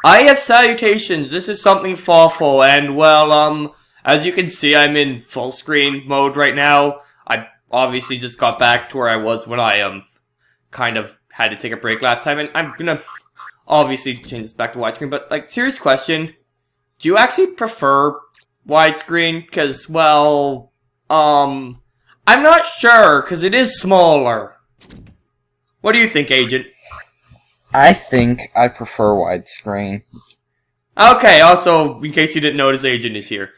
I have salutations, this is something Fawful, and well, as you can see, I'm in full screen mode right now. I obviously just got back to where I was when I, kind of had to take a break last time, and I'm gonna obviously change this back to widescreen, but, like, serious question, do you actually prefer widescreen? Cause, well, I'm not sure, cause it is smaller. What do you think, Agent? I think I prefer widescreen. Okay, also, in case you didn't notice, Agent is here.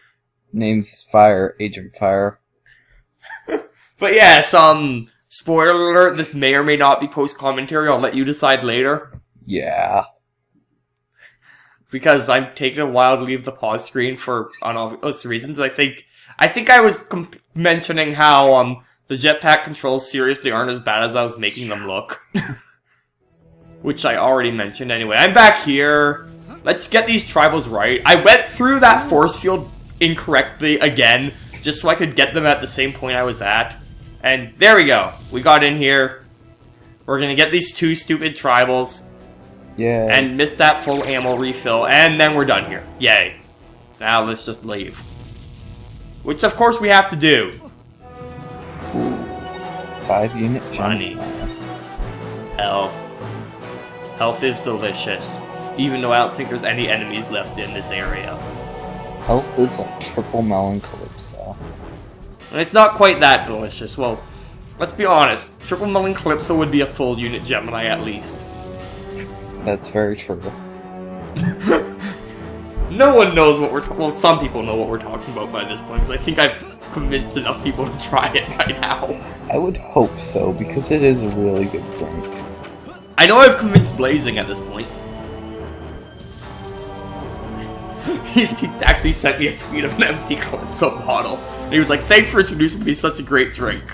Name's Fire, AgentFire. But yes, spoiler alert, this may or may not be post-commentary, I'll let you decide later. Yeah. Because I'm taking a while to leave the pause screen for unobvious reasons. I think I was mentioning how, the jetpack controls seriously aren't as bad as I was making them look. Which I already mentioned anyway. I'm back here. Let's get these tribals right. I went through that force field incorrectly again, just so I could get them at the same point I was at. And there we go. We got in here. We're gonna get these two stupid tribals. Yeah. And miss that full ammo refill. And then we're done here. Yay. Now let's just leave. Which of course we have to do. 5-unit Money. Gemini. Health. Health is delicious. Even though I don't think there's any enemies left in this area. Health is like triple melon calypso. And it's not quite that delicious. Well, let's be honest. Triple Melon Calypso would be a full unit Gemini at least. That's very true. No one knows what well, some people know what we're talking about by this point, because I think I've convinced enough people to try it by now. I would hope so, because it is a really good drink. I know I've convinced Blazing at this point. He actually sent me a tweet of an empty Calypso bottle. And he was like, thanks for introducing me to such a great drink.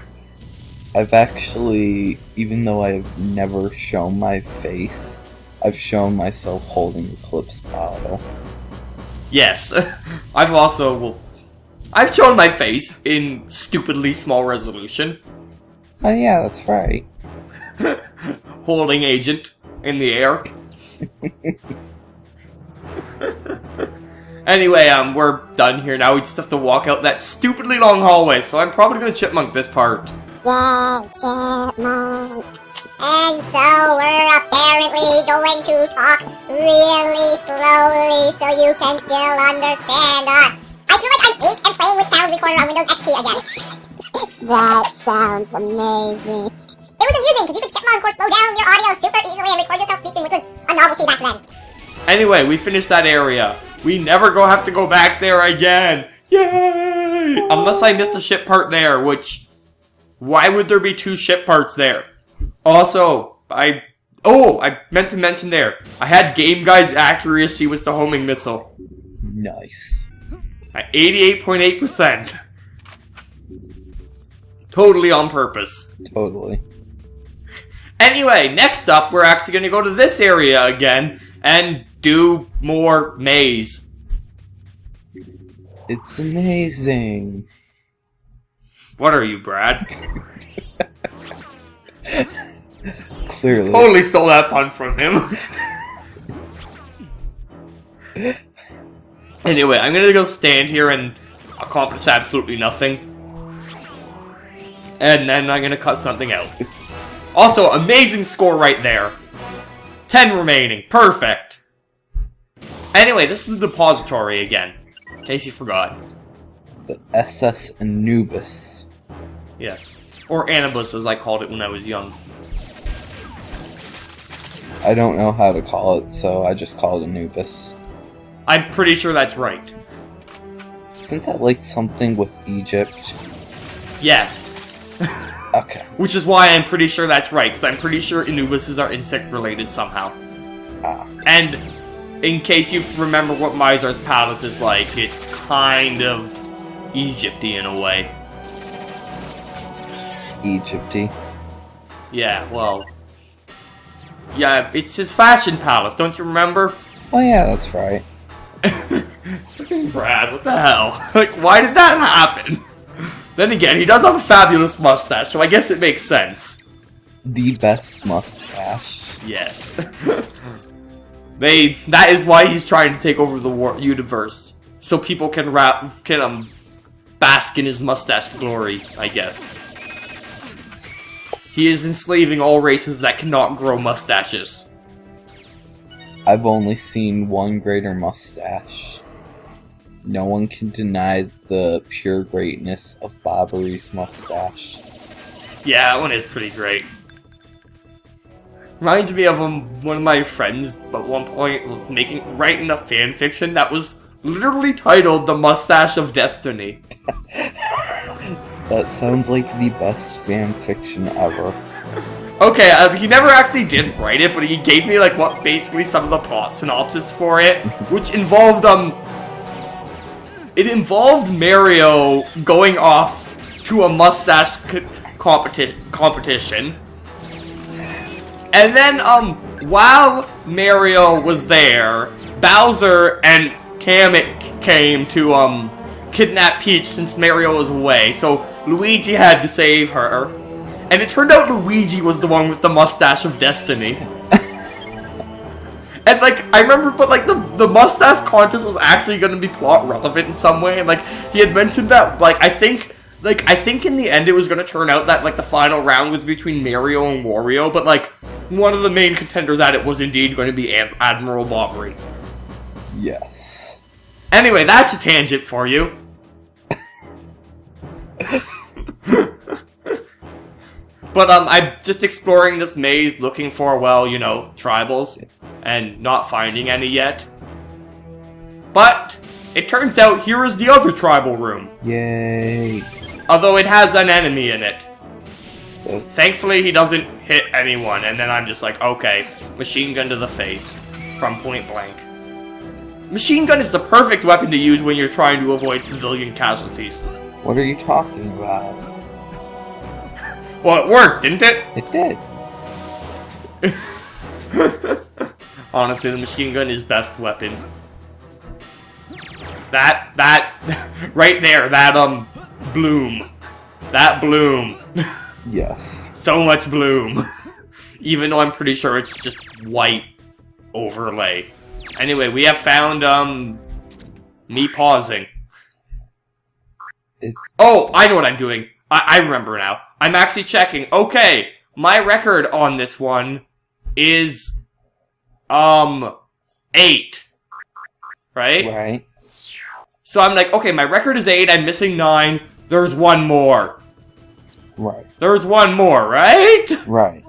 I've actually, even though I've never shown my face, I've shown myself holding a Calypso bottle. Yes. I've also, well, I've shown my face in stupidly small resolution. Oh yeah, that's right. Holding Agent in the air. Anyway, we're done here now. We just have to walk out that stupidly long hallway, so I'm probably gonna chipmunk this part. Yay, chipmunk. And so we're apparently going to talk really slowly so you can still understand us. I feel like I'm 8 and playing with Sound Recorder on Windows XP again. That sounds amazing. It was amusing because you could chipmunk or slow down your audio super easily and record yourself speaking, which was a novelty back then. Anyway, we finished that area. We never have to go back there again. Yay! Unless I missed a ship part there, which... Why would there be 2 ship parts there? Also, I meant to mention there. I had Game Guy's accuracy with the homing missile. Nice. At 88.8%. Totally on purpose. Totally. Anyway, next up, we're actually going to go to this area again and do more maze. It's amazing. What are you, Brad? Clearly. Totally stole that pun from him. Anyway, I'm gonna go stand here and accomplish absolutely nothing. And then I'm gonna cut something out. Also, amazing score right there. 10 remaining. Perfect. Anyway, this is the depository again. In case you forgot. The SS Anubis. Yes. Or Anubis, as I called it when I was young. I don't know how to call it, so I just call it Anubis. I'm pretty sure that's right. Isn't that like something with Egypt? Yes. Okay. Which is why I'm pretty sure that's right, because I'm pretty sure Anubises are insect-related somehow. Ah. And in case you remember what Mizar's Palace is like, it's kind of Egypty in a way. Egypty. Yeah, well... Yeah, it's his fashion palace, don't you remember? Oh yeah, that's right. Fucking Brad, what the hell? Like, why did that happen? Then again, he does have a fabulous mustache, so I guess it makes sense. The best mustache. Yes. That is why he's trying to take over the universe. So people can bask in his mustache glory, I guess. He is enslaving all races that cannot grow mustaches. I've only seen one greater mustache. No one can deny the pure greatness of Bobbery's mustache. Yeah, that one is pretty great. Reminds me of one of my friends at one point was writing a fan fiction that was literally titled "The Mustache of Destiny." That sounds like the best fan fiction ever. Okay, he never actually did write it, but he gave me what basically some of the plot synopsis for it, which involved it involved Mario going off to a mustache competition. And then, while Mario was there, Bowser and Kamek came to, kidnap Peach since Mario was away, so Luigi had to save her. And it turned out Luigi was the one with the mustache of destiny. And, I remember, but, the mustache contest was actually gonna be plot relevant in some way, and, he had mentioned that, I think in the end it was gonna turn out that, the final round was between Mario and Wario, but, one of the main contenders at it was indeed going to be Admiral Bobbery. Yes. Anyway, that's a tangent for you. But, I'm just exploring this maze, looking for, tribals, and not finding any yet. But, it turns out here is the other tribal room. Yay. Although it has an enemy in it. Thankfully, he doesn't hit anyone, and then I'm just like, okay, machine gun to the face, from point blank. Machine gun is the perfect weapon to use when you're trying to avoid civilian casualties. What are you talking about? Well, it worked, didn't it? It did. Honestly, the machine gun is best weapon. That, right there, that, bloom. That bloom. Yes. So much bloom. Even though I'm pretty sure it's just white overlay. Anyway, we have found, me pausing. Oh, I know what I'm doing. I remember now. I'm actually checking. Okay, my record on this one is, 8. Right? Right. So I'm like, okay, my record is 8, I'm missing 9, there's one more. Right. There's one more, right? Right.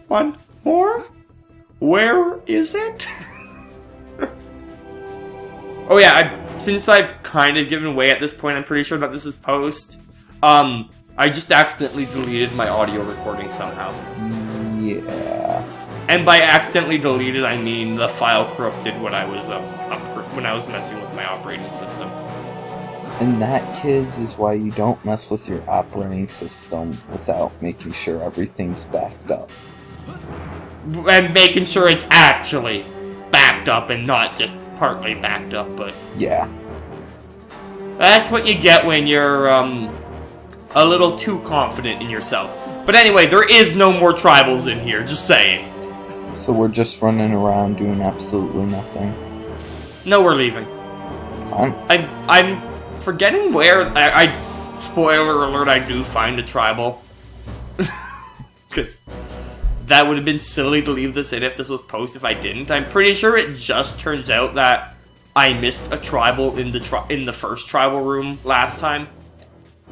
One more? Where is it? Oh yeah, since I've kind of given away at this point, I'm pretty sure that this is post. I just accidentally deleted my audio recording somehow. Yeah. And by accidentally deleted, I mean the file corrupted when I was when I was messing with my operating system. And that, kids, is why you don't mess with your operating system without making sure everything's backed up. And making sure it's actually backed up and not just partly backed up, but... Yeah. That's what you get when you're, a little too confident in yourself. But anyway, there is no more tribals in here, just saying. So we're just running around doing absolutely nothing. No, we're leaving. Fine. I'm forgetting where... spoiler alert, I do find a tribal. Because that would have been silly to leave this in if this was post if I didn't. I'm pretty sure it just turns out that I missed a tribal in the first tribal room last time.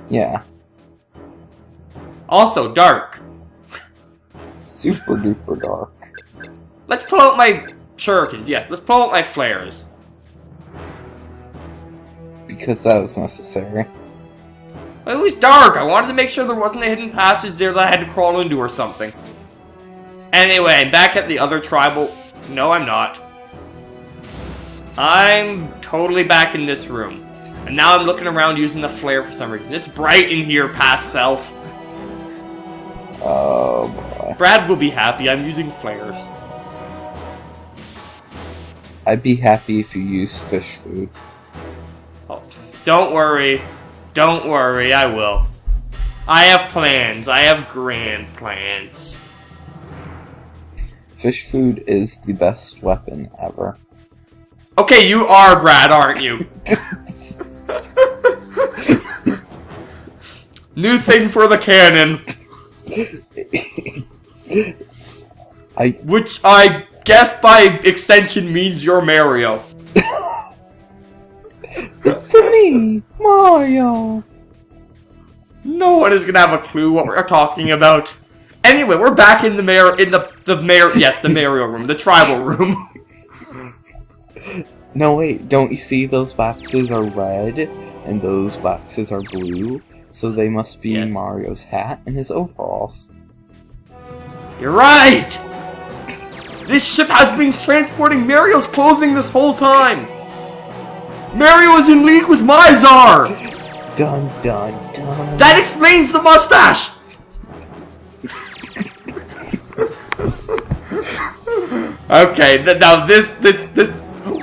Yeah. Also, dark. Super duper dark. Let's pull out my shurikens. Yes, let's pull out my flares. Because that was necessary. It was dark. I wanted to make sure there wasn't a hidden passage there that I had to crawl into or something. Anyway, I'm back at the other tribal... No, I'm not. I'm totally back in this room. And now I'm looking around using the flare for some reason. It's bright in here past self. Oh, boy. Brad will be happy. I'm using flares. I'd be happy if you used fish food. Oh, don't worry. Don't worry, I will. I have plans. I have grand plans. Fish food is the best weapon ever. Okay, you are Brad, aren't you? New thing for the canon. Which I guess by extension means you're Mario. It's me, Mario. No one is gonna have a clue what we're talking about. Anyway, we're back in the Mario room, the tribal room. No, wait, don't you see those boxes are red and those boxes are blue? So they must be Yes. Mario's hat and his overalls. You're right! This ship has been transporting Mario's clothing this whole time! Mario is in league with Mizar! Dun dun dun. That explains the mustache! Okay, now this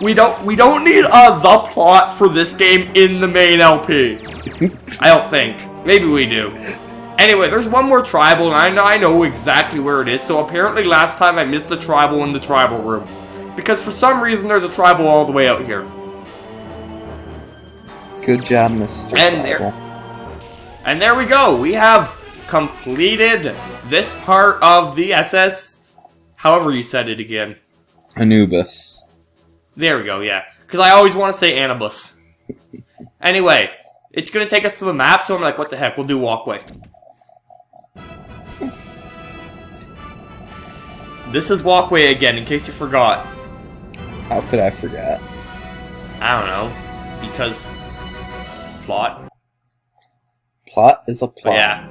we don't need the plot for this game in the main LP. I don't think. Maybe we do. Anyway, there's one more tribal, and I know exactly where it is, so apparently last time I missed a tribal in the tribal room. Because for some reason there's a tribal all the way out here. Good job, Mr. Tribal. And there we go. We have completed this part of the SS. However you said it again. Anubis. There we go, yeah. Because I always want to say Anubis. Anyway, it's going to take us to the map, so I'm like, what the heck, we'll do walkway. This is walkway again, in case you forgot. How could I forget? I don't know. Because... plot? Plot is a plot. But yeah.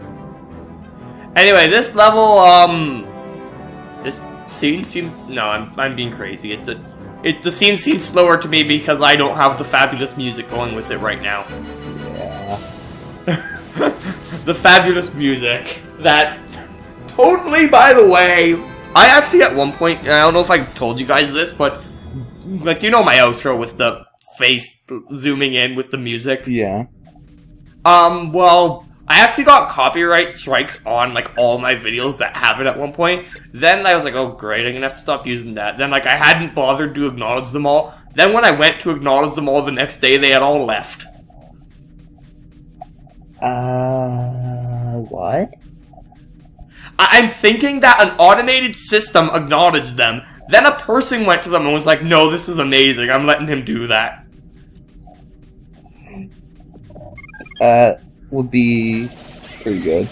Anyway, this level, this scene seems... No, I'm being crazy. It's just... the scene seems slower to me because I don't have the fabulous music going with it right now. Yeah. The fabulous music. That... Totally, by the way... I actually, at one point... I don't know if I told you guys this, but... Like, you know my outro with the face zooming in with the music? Yeah. Well... I actually got copyright strikes on, like, all my videos that have it at one point. Then I was like, oh, great, I'm gonna have to stop using that. Then, like, I hadn't bothered to acknowledge them all. Then when I went to acknowledge them all the next day, they had all left. What? I'm thinking that an automated system acknowledged them. Then a person went to them and was like, no, this is amazing, I'm letting him do that. Would be pretty good.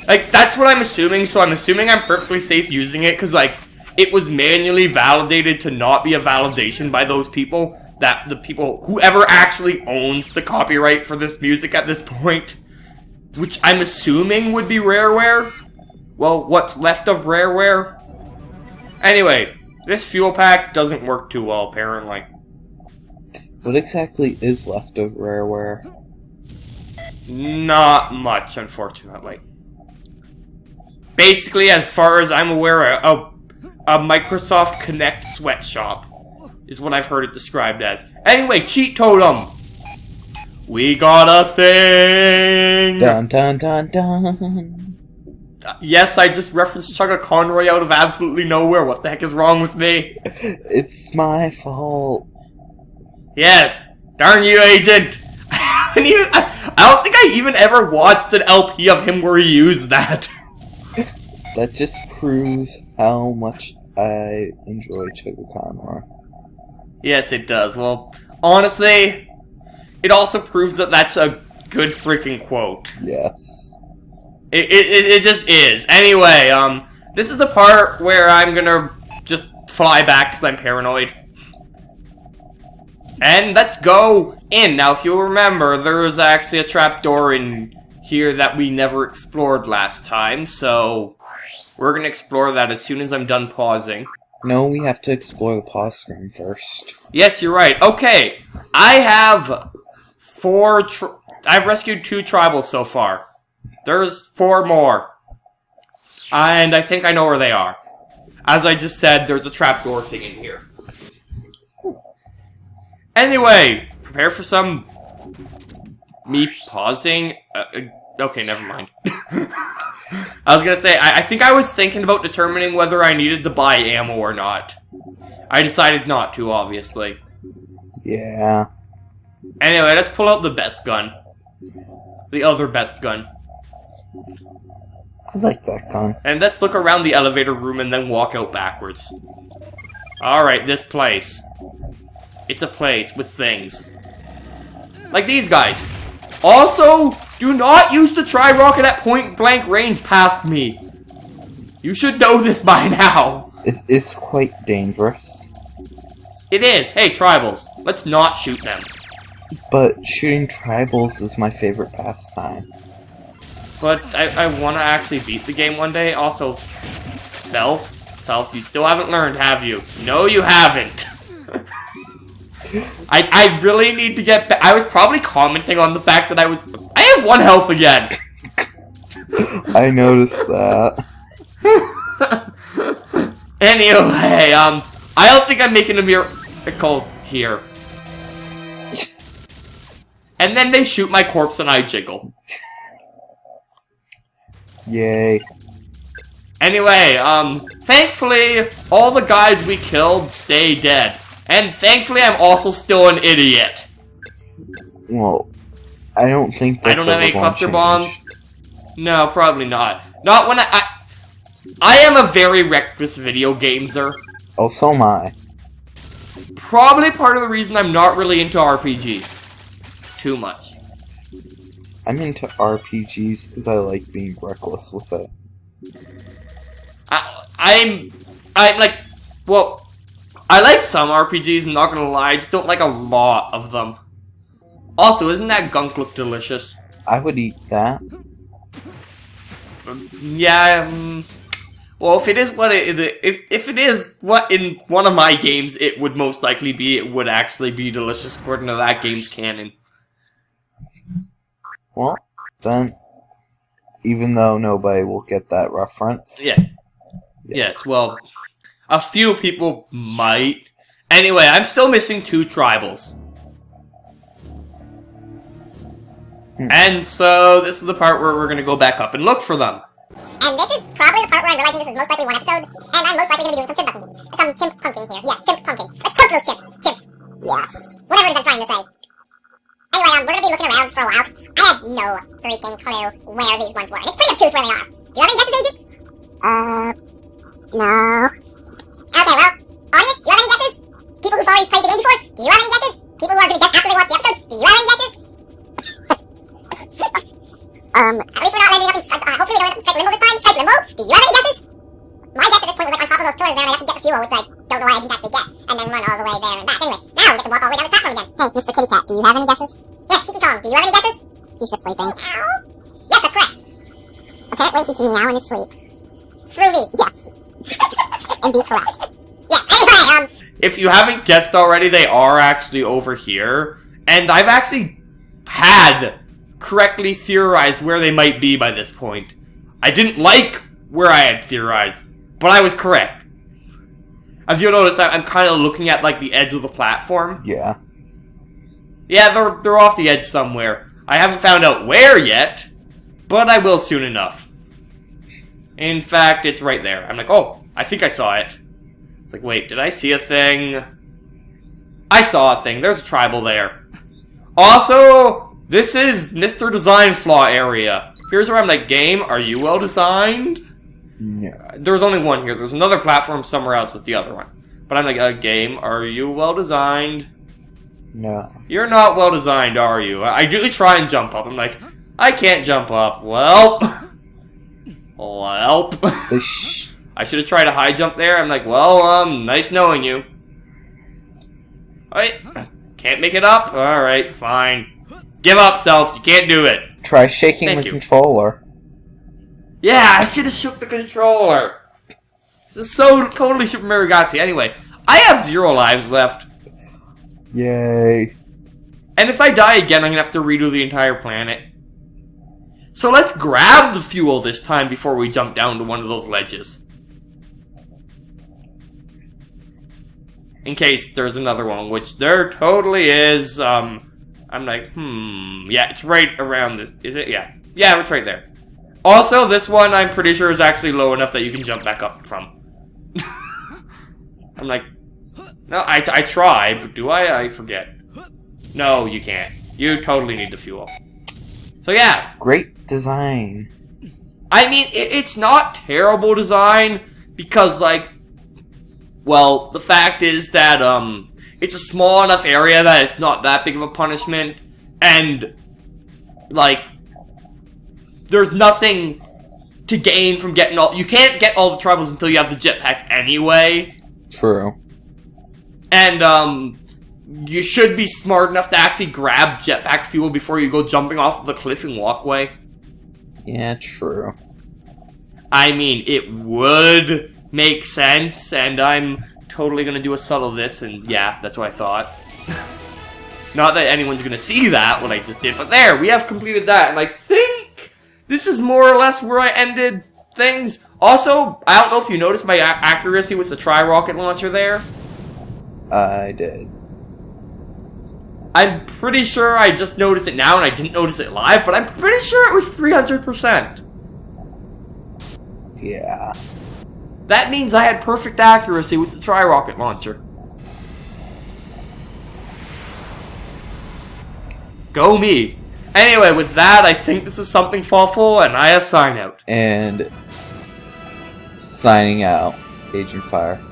Like, that's what I'm assuming, so I'm assuming I'm perfectly safe using it, because, like, it was manually validated to not be a validation by those people, that the people, whoever actually owns the copyright for this music at this point, which I'm assuming would be Rareware. Well, what's left of Rareware? Anyway, this fuel pack doesn't work too well, apparently. What exactly is left of Rareware? Not much, unfortunately. Basically, as far as I'm aware, a Microsoft Connect sweatshop is what I've heard it described as. Anyway, Cheat Totem! We got a thing! Dun dun dun dun! Yes, I just referenced Chugga Conroy out of absolutely nowhere. What the heck is wrong with me? It's my fault. Yes! Darn you, Agent! I don't think I even ever watched an LP of him where he used that. That just proves how much I enjoy Chugga Conroy. Yes, it does. Well, honestly, it also proves that that's a good freaking quote. Yes. It just is. Anyway, this is the part where I'm gonna just fly back because I'm paranoid. And let's go in. Now, if you'll remember, there was actually a trapdoor in here that we never explored last time, so we're gonna explore that as soon as I'm done pausing. No, we have to explore the pause screen first. Yes, you're right. Okay, I have I've rescued 2 tribals so far. There's 4 more. And I think I know where they are. As I just said, there's a trapdoor thing in here. Anyway, prepare for some... me pausing? Okay, never mind. I was gonna say, I think I was thinking about determining whether I needed to buy ammo or not. I decided not to, obviously. Yeah. Anyway, let's pull out the best gun. The other best gun. I like that gun. And let's look around the elevator room and then walk out backwards. Alright, this place. It's a place with things. Like these guys. Also, do not use the tri-rocket at point-blank range past me. You should know this by now. It's quite dangerous. It is. Hey, tribals. Let's not shoot them. But shooting tribals is my favorite pastime. But I want to actually beat the game one day. Also, Self, you still haven't learned, have you? No, you haven't. I really need to get back. I was probably commenting on the fact that I have 1 health again. I noticed that. Anyway, I don't think I'm making a miracle here. And then they shoot my corpse and I jiggle. Yay. Anyway, thankfully, all the guys we killed stay dead. And thankfully, I'm also still an idiot. Well, I don't think that's I don't have any cluster change. bombs. No, probably not. Not when I am a very reckless video gamer. Oh, so am I. Probably part of the reason I'm not really into RPGs. Too much. I'm into RPGs because I like being reckless with it. I'm like, well, I like some RPGs, I'm not gonna lie, I just don't like a lot of them. Also, isn't that gunk look delicious? I would eat that. Yeah, well, if it is what if it is what in one of my games it would most likely be, it would actually be delicious according to that game's canon. Well, then, even though nobody will get that reference. Yeah. Yes, well, a few people might. Anyway, I'm still missing 2 tribals. And so, this is the part where we're gonna go back up and look for them. And this is probably the part where I'm realizing this is most likely 1 episode, and I'm most likely going to be doing some chimp punking here. Yes, chimp punking. Let's punk those chimps. Chimps. Yes. Whatever it is I'm trying to say. Anyway, we're going to be looking around for a while. I have no freaking clue where these ones were. And it's pretty obtuse where they are. Do you have any guesses, Agent? No. Okay, well, audience, do you have any guesses? People who've already played the game before, do you have any guesses? People who are going to guess after they watch the episode, do you have any guesses? At least we're not landing up in, hopefully we don't end up in Skype Limbo this time. Skype Limbo, do you have any guesses? My guess at this point was like on top of those pillars there, and I have to get the fuel, which I don't know why I didn't actually get, and then run all the way there and back. Anyway, now we get to walk all the way down this platform again. Hey, Mr. Kitty Cat, do you have any guesses? Yes, Kiki Kong, do you have any guesses? He's just sleeping. Meow. Yes, that's correct. Apparently he can meow in his sleep. Through me, yes. And be correct. Yes, anyway, If you haven't guessed already, they are actually over here. And I've actually had correctly theorized where they might be by this point. I didn't like where I had theorized, but I was correct. As you'll notice, I'm kind of looking at, like, the edge of the platform. Yeah. Yeah, they're off the edge somewhere. I haven't found out where yet, but I will soon enough. In fact, it's right there. I'm like, oh, I think I saw it. It's like, wait, did I see a thing? I saw a thing. There's a tribal there. Also, this is Mr. Design Flaw area. Here's where I'm like, game, are you well designed? Yeah. There's only one here. There's another platform somewhere else with the other one. But I'm like, game, are you well designed? No. You're not well designed, are you? I do try and jump up. I'm like, I can't jump up. Well. Well. I should have tried a high jump there. I'm like, well, nice knowing you. Alright. Can't make it up? Alright, fine. Give up, Self. You can't do it. Try shaking the controller. Yeah, I should have shook the controller. This is so totally Super Mario Galaxy. Anyway, I have 0 lives left. Yay. And if I die again, I'm going to have to redo the entire planet. So let's grab the fuel this time before we jump down to one of those ledges. In case there's another one, which there totally is. I'm like, yeah, it's right around this. Is it? Yeah. Yeah, it's right there. Also, this one I'm pretty sure is actually low enough that you can jump back up from. I'm like, no, I try, but do I? I forget. No, you can't. You totally need the fuel. So yeah. Great design. I mean, it's not terrible design, because, like, well, the fact is that, it's a small enough area that it's not that big of a punishment, and, like, there's nothing to gain from getting all... You can't get all the tribals until you have the jetpack anyway. True. And, you should be smart enough to actually grab jetpack fuel before you go jumping off the cliff and walkway. Yeah, true. I mean, it would make sense, and I'm totally gonna do a subtle this, and yeah, that's what I thought. Not that anyone's gonna see that, what I just did, but there, we have completed that, and I think this is more or less where I ended things. Also, I don't know if you noticed my accuracy with the tri-rocket launcher there. I did. I'm pretty sure I just noticed it now, and I didn't notice it live, but I'm pretty sure it was 300%. Yeah. That means I had perfect accuracy with the tri-rocket launcher. Go me. Anyway, with that, I think this is something Fawful, and I have sign out. And signing out, AgentFire.